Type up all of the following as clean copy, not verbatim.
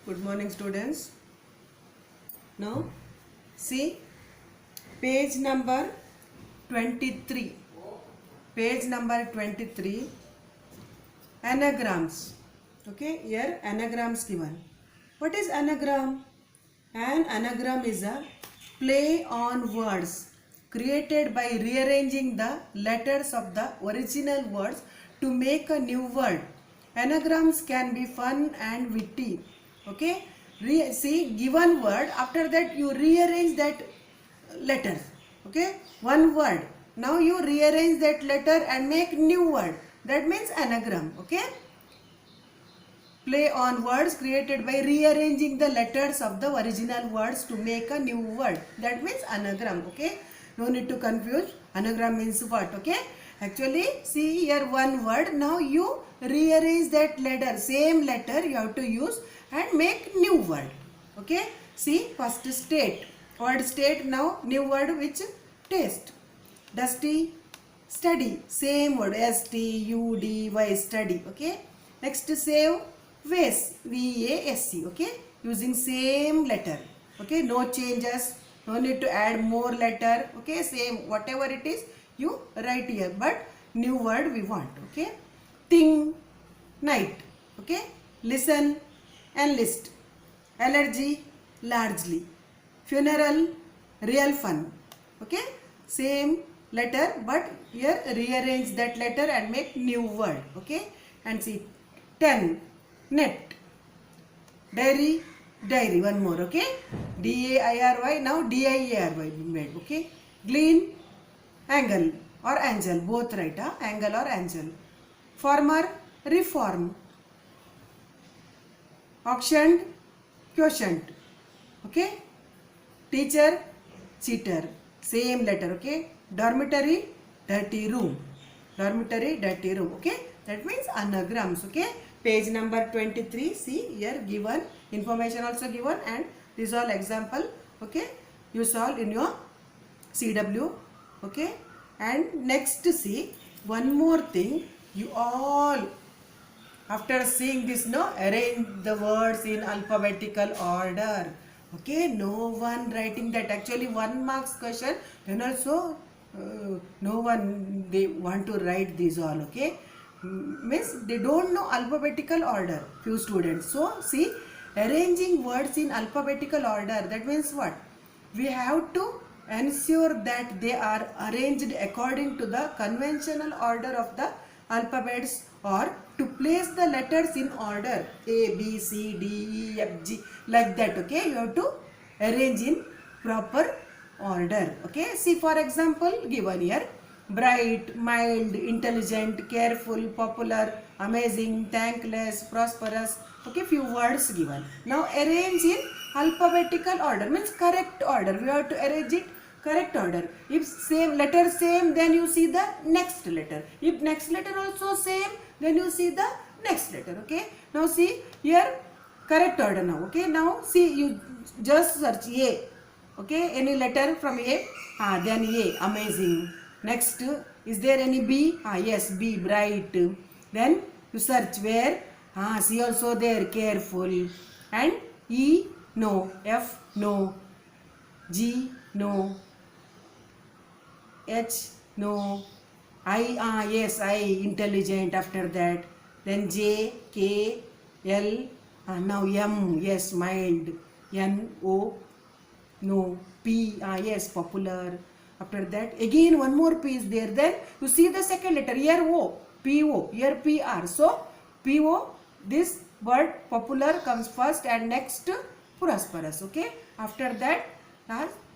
Good morning, students. Now, see page number 23. Page number 23. Anagrams. Okay, here anagrams given. What is anagram? An anagram is a play on words created by rearranging the letters of the original words to make a new word. Anagrams can be fun and witty. Okay, see given word, after that you rearrange that letter. Okay, one word. Now you rearrange that letter and make new word. That means anagram. Okay, play on words created by rearranging the letters of the original words to make a new word. That means anagram. Okay, no need to confuse. Anagram means what? Okay, actually see here one word. Now you rearrange that letter, same letter you have to use and make new word. Okay, see first state, word state. Now new word which? Taste. Dusty, study, same word, study, study. Okay, next save, vase, vac. Okay, using same letter. Okay, no changes, no need to add more letter. Okay, same whatever it is you write here, but new word we want. Okay, thing, night. Okay, listen, enlist, allergy, largely, funeral, real fun. Okay, same letter but here rearrange that letter and make new word. Okay, and see 10, net, diary, diary. One more. Okay, dairy. Now diary made. Okay, glean, angle or angel, both right. Angle or angel. Farmer, reform. Auctioned, quotient. Okay, teacher, cheater, same letter. Okay, dormitory, dirty room, dormitory, dirty room. Okay, that means anagrams. Okay, page number 23. See here given information also given, and these all example. Okay, you solve in your CW. Okay, and next see one more thing. You all, after seeing this, no, arrange the words in alphabetical order. Okay, no one writing that. Actually 1 marks question, then also no one they want to write these all. Okay, means they don't know alphabetical order, few students. So see, arranging words in alphabetical order, that means what? We have to ensure that they are arranged according to the conventional order of the alphabets, or to place the letters in order A, B, C, D, E, F, G, like that. Okay, you have to arrange in proper order. Okay, see for example given here: bright, mild, intelligent, careful, popular, amazing, thankless, prosperous. Okay, few words given. Now arrange in alphabetical order, means correct order. We have to arrange it correct order. If same letter same, then you see the next letter. If next letter also same, then you see the next letter. Okay, now see here correct order now. Okay, now see, you just search A. Okay, any letter from A, then A, amazing. Next, is there any B? Yes, B, bright. Then you search where? C also there, careful. And E, no. F, no. G, no. H, no. I, yes, I, intelligent. After that, then J, K, L, now M, yes, mild. N, O, no. P, yes, popular. After that, again one more P is there. Then you see the second letter here, O, P, O, here P, R. So P, O, this word popular comes first, and next prosperous. Okay, after that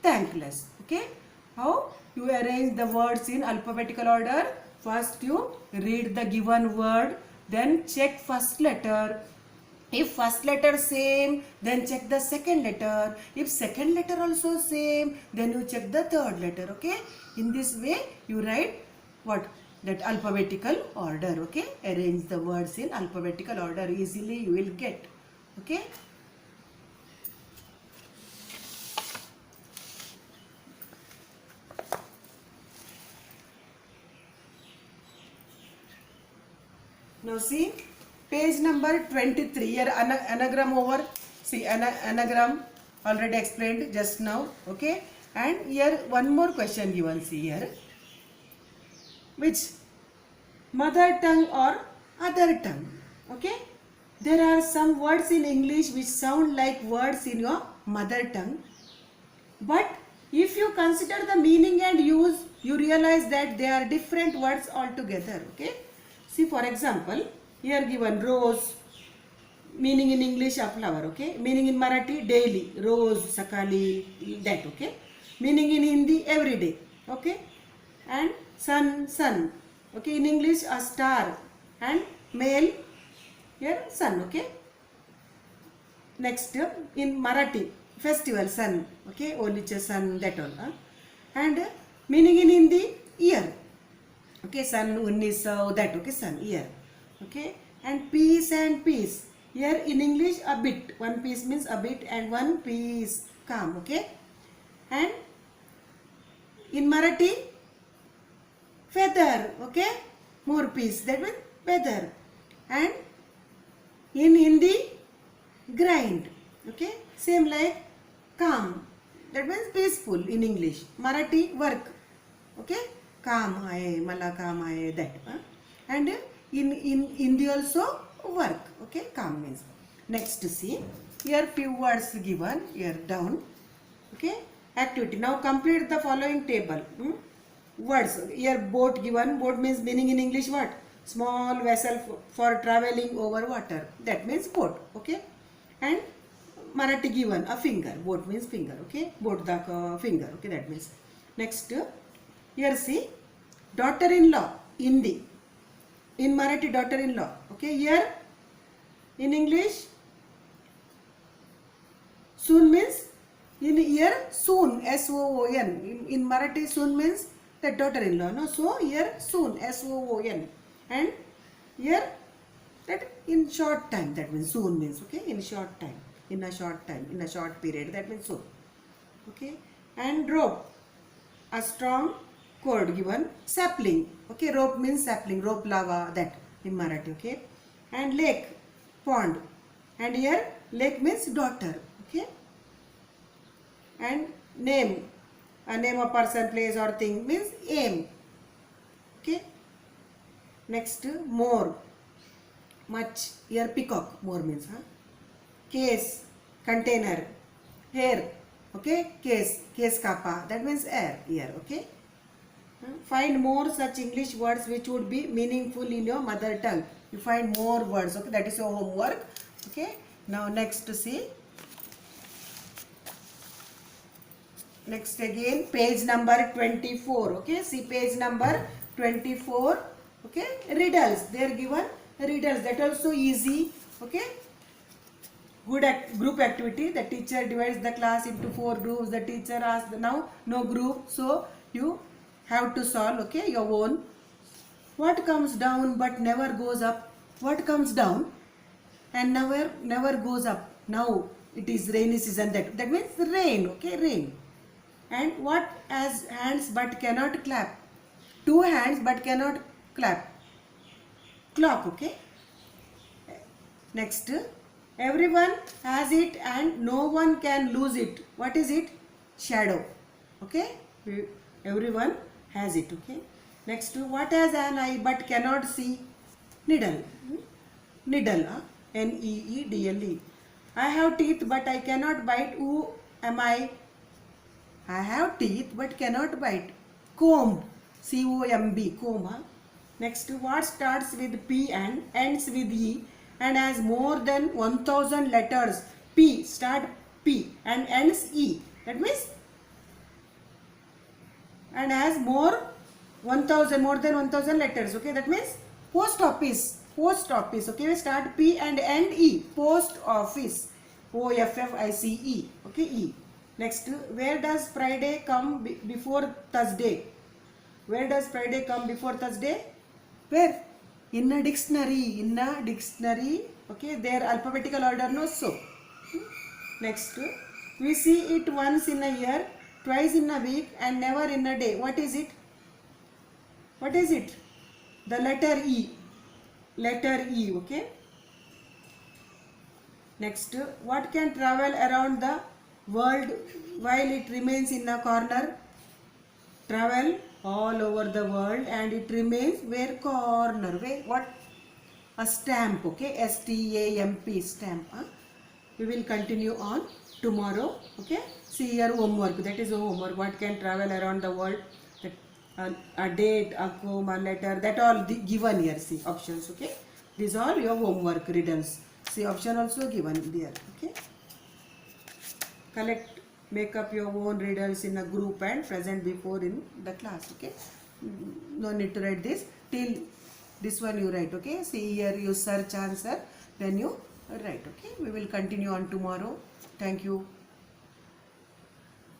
thankless. Okay, how you arrange the words in alphabetical order? First you read the given word, then check first letter. If first letter same, then check the second letter. If second letter also same, then you check the third letter. Okay, in this way you write what? That alphabetical order. Okay, arrange the words in alphabetical order, easily you will get. Okay, now see page number 23. Here anagram over. See, anagram already explained just now. Okay, and here one more question given. See here, which mother tongue or other tongue? Okay, there are some words in English which sound like words in your mother tongue, but if you consider the meaning and use, you realize that they are different words altogether. Okay, see, for example, here given rose, meaning in English a flower. Okay, meaning in Marathi daily, rose sakali, that. Okay, meaning in Hindi every day. Okay, and sun. Okay, in English a star, and male here sun. Okay, next in Marathi festival sun. Okay, Olicha sun, that all. And meaning in Hindi year. Okay, sun 1900, that. Okay, sun, year. Okay, and peace and peace. Here in English a bit. One piece means a bit and one piece calm. Okay, and in Marathi feather. Okay, more piece, that means feather. And in Hindi grind. Okay, same like calm, that means peaceful in English. Marathi work. Okay, काम आहे, मला काम आहे, that. And in Hindi also work. Okay, काम means. Next, see, here few words given here down. Okay, activity. Now complete the following table. Words here, boat given. Boat means meaning in English what? Small vessel for traveling over water, that means boat. Okay, and Marathi given a finger. Boat means finger. Okay, boat the finger. Okay, that means. Next, here see, daughter-in-law, Hindi. In Marathi, daughter-in-law. Okay, here in English, soon means, in here soon, S-O-O-N. In Marathi, soon means that daughter-in-law. No, so here soon, S-O-O-N. And here that in short time, that means soon means. Okay, in short time, in a short time, in a short period, that means soon. Okay, and rope, a strong cord given, sapling. Okay, rope means sapling, rope lava, that in Marathi. Okay, and lake, pond, and here lake means daughter. Okay, and name, a name of person, place or thing means aim. Okay, next, more, much, here peacock, more means. Case, container, hair. Okay, case kapa, that means air, here. Okay, find more such English words which would be meaningful in your mother tongue. You find more words. Okay, that is your homework. Okay, now next to see, next again page number 24. Okay, see page number 24. Okay, riddles, they are given riddles, that also easy. Okay, good group activity. The teacher divides the class into 4 groups. The teacher asks, now no group, so you have to solve. Okay, your own. What comes down but never goes up? What comes down and never goes up? Now it is rainy season, that means rain. Okay, rain. And what has hands but cannot clap? 2 hands but cannot clap. Clock. Okay, next, everyone has it and no one can lose it. What is it? Shadow. Okay, everyone has it. Okay, next, what has an eye but cannot see? Needle. Needle. Needle. I have teeth but I cannot bite. Who am I? I have teeth but cannot bite. Comb. C-O-M-B. Comb. Next, what starts with P and ends with E and has more than 1000 letters? P, start P and ends E. That means, and has more than 1000 letters. Okay, that means post office. Post office. Okay, start P and end E. Post office. O-F-F-I-C-E. Okay, E. Next, where does Friday come before Thursday? Where does Friday come before Thursday? Where? In a dictionary. In a dictionary. Okay, their alphabetical order, no? So, next, we see it once in a year, twice in a week, and never in a day. What is it? What is it? The letter E. Letter E. Okay. Next, what can travel around the world while it remains in a corner? Travel all over the world and it remains where corner. Where what? A stamp. Okay, STAMP, stamp. We will continue on tomorrow. Okay, see your homework. That is a homework. What can travel around the world? That, a date, a comb, a letter. That all given here. See options. Okay, these are your homework riddles. See option also given there. Okay, collect, make up your own riddles in a group and present before in the class. Okay, no need to write this till this one you write. Okay, see here you search answer, then you write. Okay, we will continue on tomorrow. Thank you.